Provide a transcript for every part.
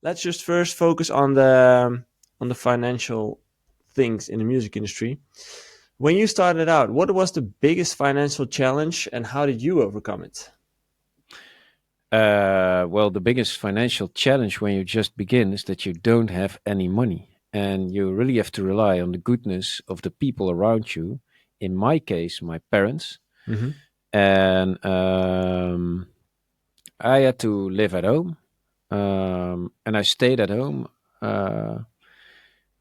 let's just first focus on the financial things in the music industry. When you started out, what was the biggest financial challenge, and how did you overcome it? Well, the biggest financial challenge when you just begin is that you don't have any money, and you really have to rely on the goodness of the people around you. In my case, my parents, Mm-hmm. and I had to live at home, and I stayed at home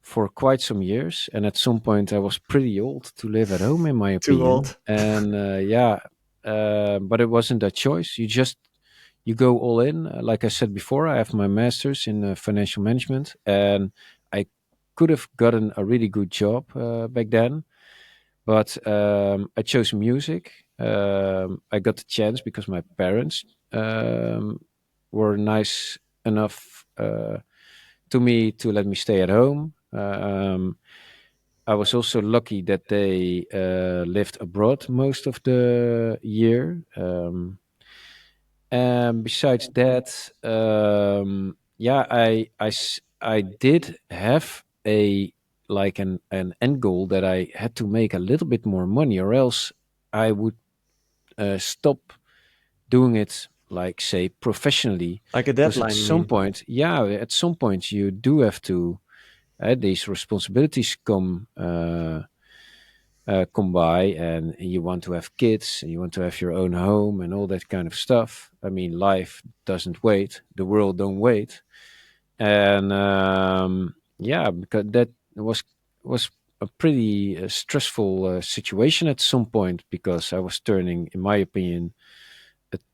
for quite some years. And at some point, I was pretty old to live at home, in my Too opinion. old. And yeah, but it wasn't a choice. You go all in. Like I said before, I have my master's in financial management, and I could have gotten a really good job back then, but I chose music. I got the chance because my parents were nice enough to me to let me stay at home. I was also lucky that they lived abroad most of the year. And besides that, yeah, I did have a like an end goal that I had to make a little bit more money, or else I would stop doing it, like say professionally, Like a because at deadline, you some mean? point, yeah, at some point you do have to. These responsibilities come by, and you want to have kids and you want to have your own home and all that kind of stuff. I mean, life doesn't wait, the world don't wait. And yeah, because that was a pretty stressful situation at some point, because I was turning, in my opinion,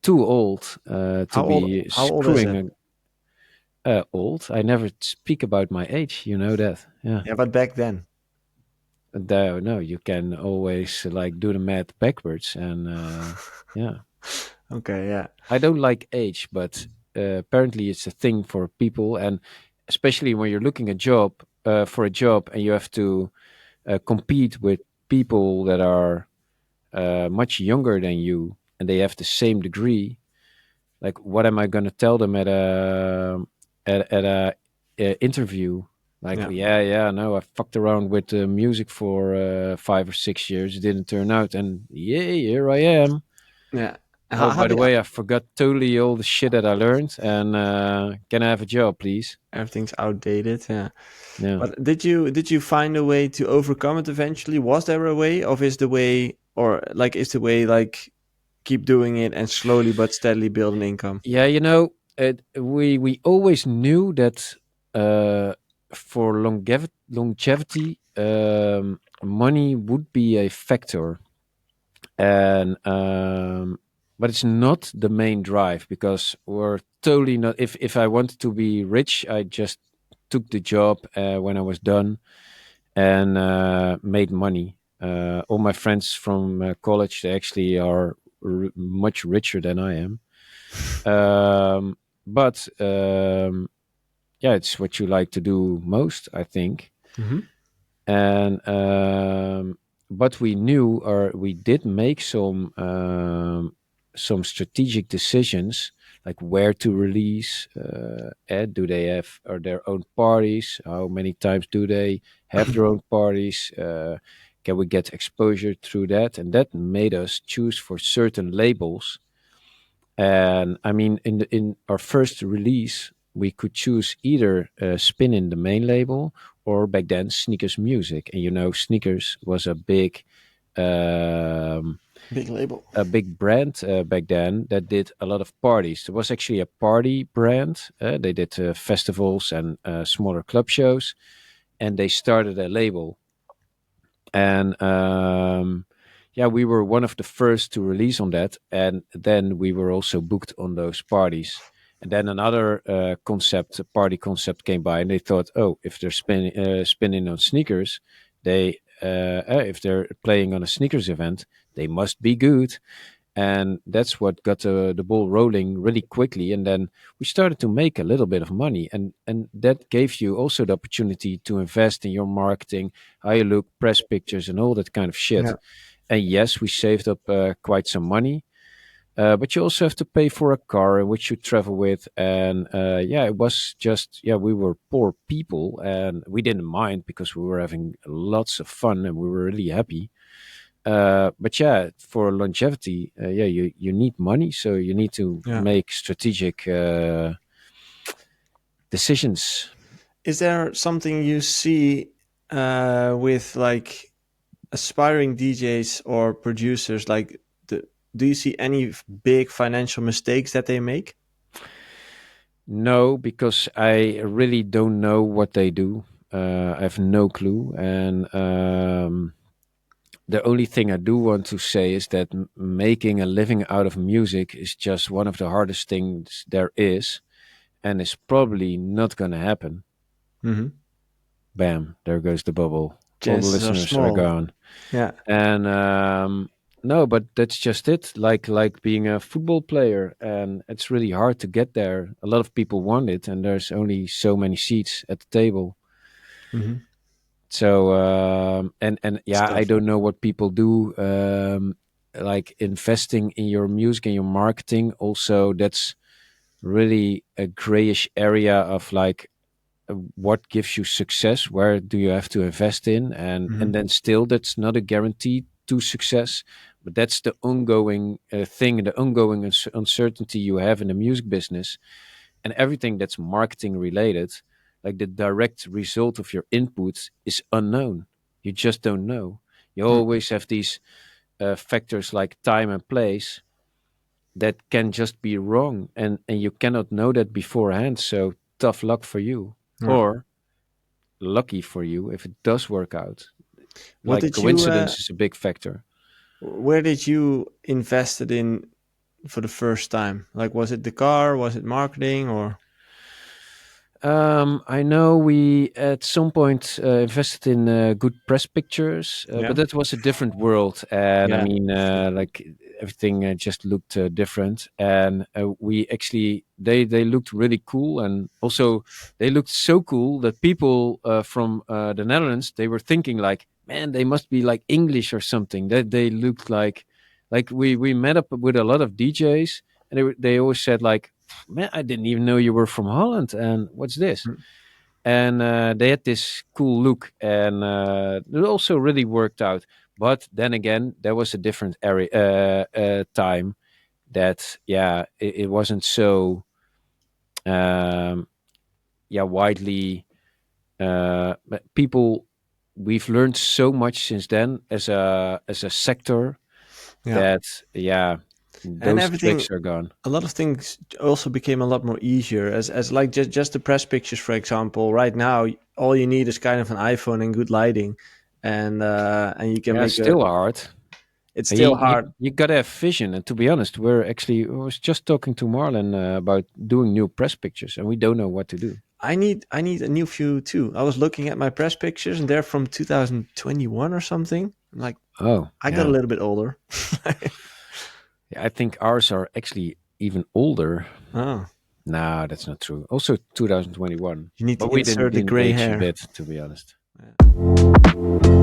too old to How old? be How old is it? screwing old. I never speak about my age, you know that. Yeah. Yeah, but back then. No, you can always like do the math backwards, and yeah, Okay, yeah. I don't like age, but apparently it's a thing for people, and especially when you're looking a job for a job, and you have to compete with people that are much younger than you, and they have the same degree. Like, what am I going to tell them at a interview? Like, Yeah. yeah, yeah, no, I fucked around with music for 5 or 6 years. It didn't turn out, and yeah, here I am. Yeah. Oh, How by the did way, I forgot totally all the shit that I learned. And can I have a job, please? everything's outdated? Yeah. Yeah. But did you find a way to overcome it eventually? Was there a way, of is the way, or like is the way like keep doing it and slowly but steadily build an income? Yeah, we always knew that for longevity, money would be a factor, and but it's not the main drive, because we're totally not. If I wanted to be rich, I just took the job when I was done, and made money. All my friends from college, they actually are much richer than I am. But yeah, it's what you like to do most, I think. Hmm. And but we knew, or we did make some strategic decisions, like where to release. Do they have are their own parties? How many times do they have their own parties? Can we get exposure through that? And that made us choose for certain labels. And I mean, in our first release, we could choose either Spin in the main label, or back then Sneakers Music. And Sneakers was um, Big label. a big brand back then that did a lot of parties. There was actually a party brand. They did festivals and smaller club shows, and they started a label. And yeah, we were one of the first to release on that, and then we were also booked on those parties. And then another party concept came by, and they thought, oh, if they're spinning on sneakers, if they're playing on a sneakers event, they must be good. And that's what got the ball rolling really quickly. And then we started to make a little bit of money, and that gave you also the opportunity to invest in your marketing, how you look, press pictures, and all that kind of shit. Yeah. And yes, we saved up quite some money. But you also have to pay for a car in which you travel with, and yeah, it was just, yeah, we were poor people, and we didn't mind because we were having lots of fun and we were really happy. But yeah, for longevity, yeah, you need money, so you need to Yeah. make strategic decisions. Is there something you see with like aspiring DJs or producers? Like, do you see any big financial mistakes that they make? No, because I really don't know what they do. I have no clue, and the only thing I do want to say is that making a living out of music is just one of the hardest things there is, and is probably not going to happen. Hmm. Bam, there goes the bubble. All the Chances are listeners are small. gone. Yeah. And no, but that's just it. Like being a football player, and it's really hard to get there. A lot of people want it, and there's only so many seats at the table. Hmm. So and yeah, I Stuff. don't know what people do. Like investing in your music and your marketing. Also, that's really a grayish area of like what gives you success, where do you have to invest in, Hmm. and then still that's not a guarantee to success, but that's the ongoing thing, the ongoing uncertainty you have in the music business. And everything that's marketing related, like the direct result of your input, is unknown. You just don't know. You always have these factors like time and place that can just be wrong, and you cannot know that beforehand. So tough luck for you, Yeah. or lucky for you if it does work out. What Like did you? coincidence is a big factor. Where did you invested in for the first time? Like, was it the car? Was it marketing? Or I know we at some point invested in good press pictures, yeah, but that was a different world. And I yeah. mean, like everything just looked different. And we actually, they looked really cool, and also they looked so cool that people from the Netherlands, they were thinking like, man, they must be like English or something. That they looked like we met up with a lot of DJs, and they always said like, man, I didn't even know you were from Holland. And what's this? Mm. And they had this cool look, and it also really worked out. But then again, there was a different area, time that, yeah, it wasn't so, um, yeah, widely. But people, we've learned so much since then as a sector Yeah. that, yeah, And those everything, tricks are gone. a lot of things also became a lot more easier as like just the press pictures, for example. Right now, all you need is kind of an iPhone and good lighting, and you can Yeah, make a. still hard. It's You, still you, hard. you gotta have vision. And to be honest, I was just talking to Marlon about doing new press pictures, and we don't know what to do. I need a new few too. I was looking at my press pictures and they're from 2021 or something. I'm like, Oh, I got a yeah. little bit older. Yeah, I think ours are actually even older. Oh, No, that's not true. Also 2021. you need to But we insert the didn't gray age a hair. bit, to be honest. Yeah.